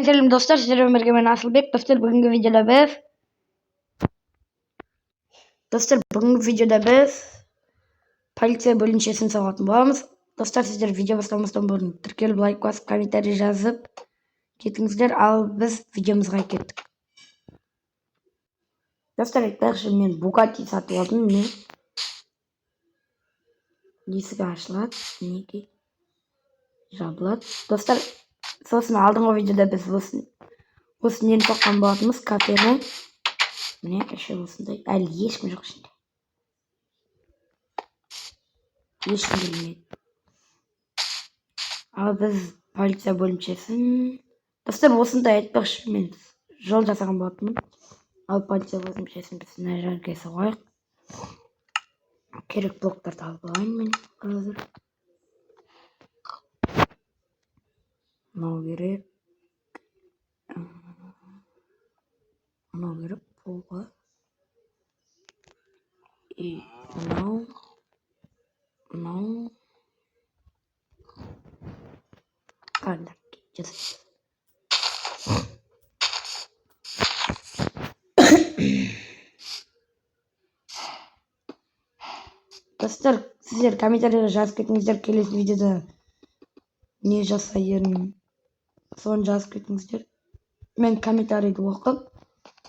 Selam dostlar, sizlerle birlikte ben Asılbek. Dostlar bugünkü videoda biz politsiya bölімшесін соғатын боламыз. Dostlar sizler video бастамастан бұрын тіркеліп лайк басып комментарий жазып кетіңіздер, ал біз видеомызға кеттік. Достар айтпақшы, мен Bugatti сатып алдым. Мен есігі ашылады, мінекей жабылады. Достар, сосын алдыңғы видеода біз осы нені соққан болатынбыз, кафені. Міне іші осындай, әлі ешкім жоқ ішінде. Ешкім білмейді. Ал біз полиция бөлімшесін. Достар, осындай айтпақшы, мен жол жасаған болатынмын. Ал полиция бөлімшесін біз мына жерге соғайық. Керек блоктарды алып алайын мен қазір. Мынау керек. Мынау керек болға. Мынау. Қандай жазайық. Достар, сіздер комментарийға жазып кетіңіздер, келесі видеода не жасайын, соны жазып кетіңіздер. Мен комментарийді оқып,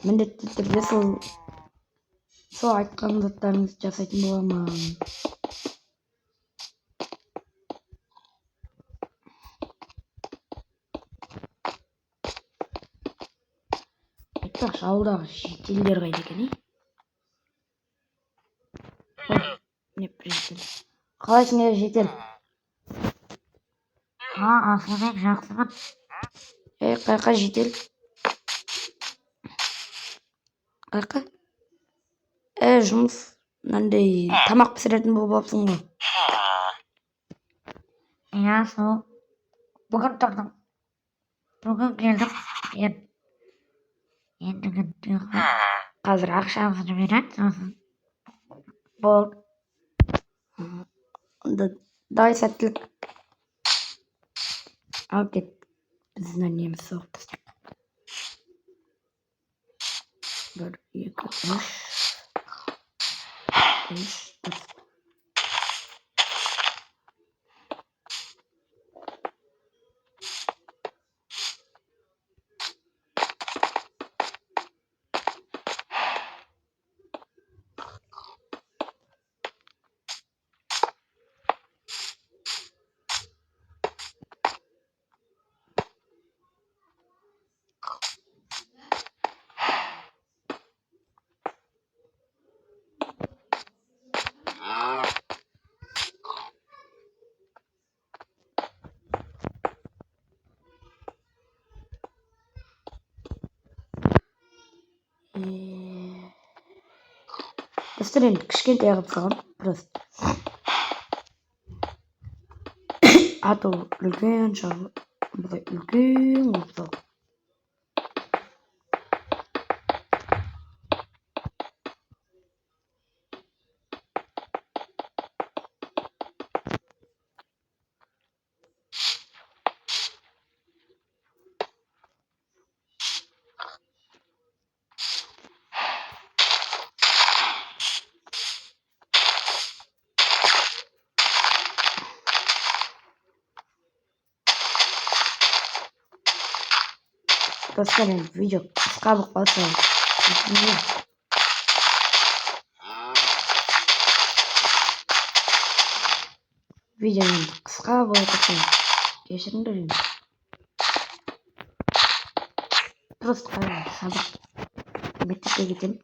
міндетті түрде сол айтқан заттарыңызды жасайтын боламын. Айтпақшы, ауылдағы жетелдер қайда екен, не президент. Қалайсың жетел? Асылбек, жақсымын. Қайқа жетел? Қайқа? Жұмыс мынандай тамақ пісіретін болыпсың ғой. Иә, сол. Бүгін тұрдым. Бүгін келдім. Енді қазір ақшамызды береді, сосын болды. Давай сәттілік. Ал кет. Біз мына неміз соғып тастайық. 1, 2, 3, 4. Достар, енді кішкентай қылып салғам, просто. А то үлкен шығып, бұлай үлкен қылып салғам. Достар, енді видео қысқа болып қалса, видео енді қысқа болып қалса, кешіріңдер енді. Просто қайын сабақ мектепке кетемін.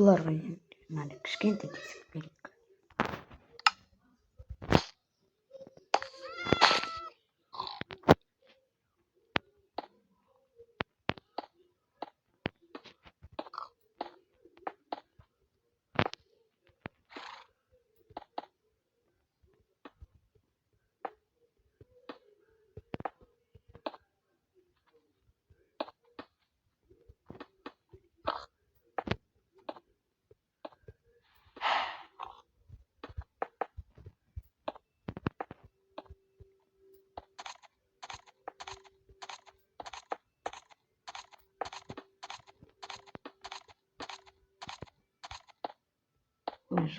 Bularga mana kishkente tezak berek.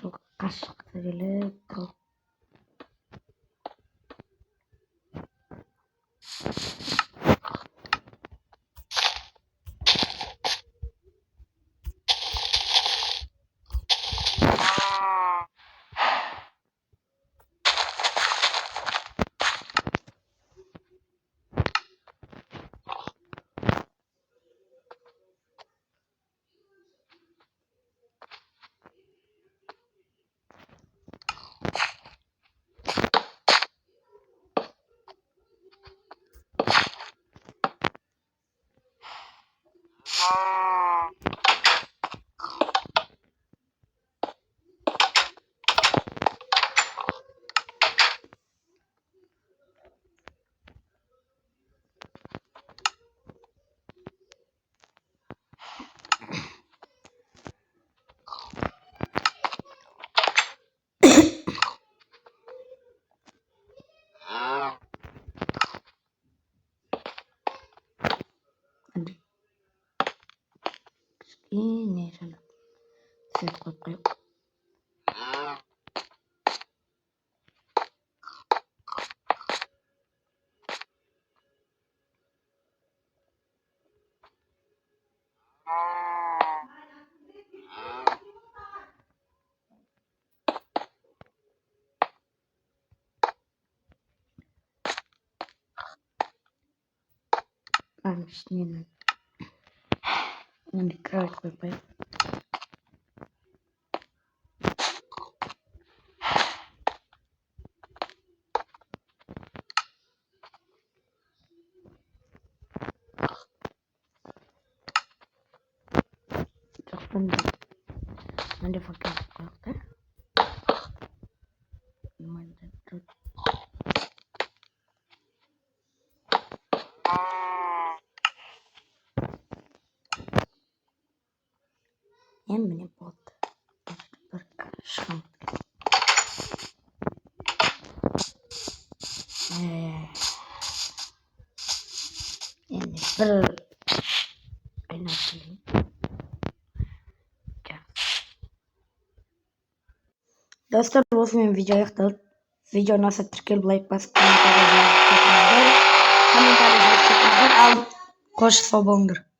Şu kaşık verilip hadi. Ini sana. Set koyup. Ini. Ini kerak koyup. Çok penting. Nanti pakai koyup. Mantap. Hem benim bot. Berkaşım. Ini enak. Dostlar, bu benim videoya kadar. Video nasıl Türkiye like bas komentar yazmayı. Koş sabundur.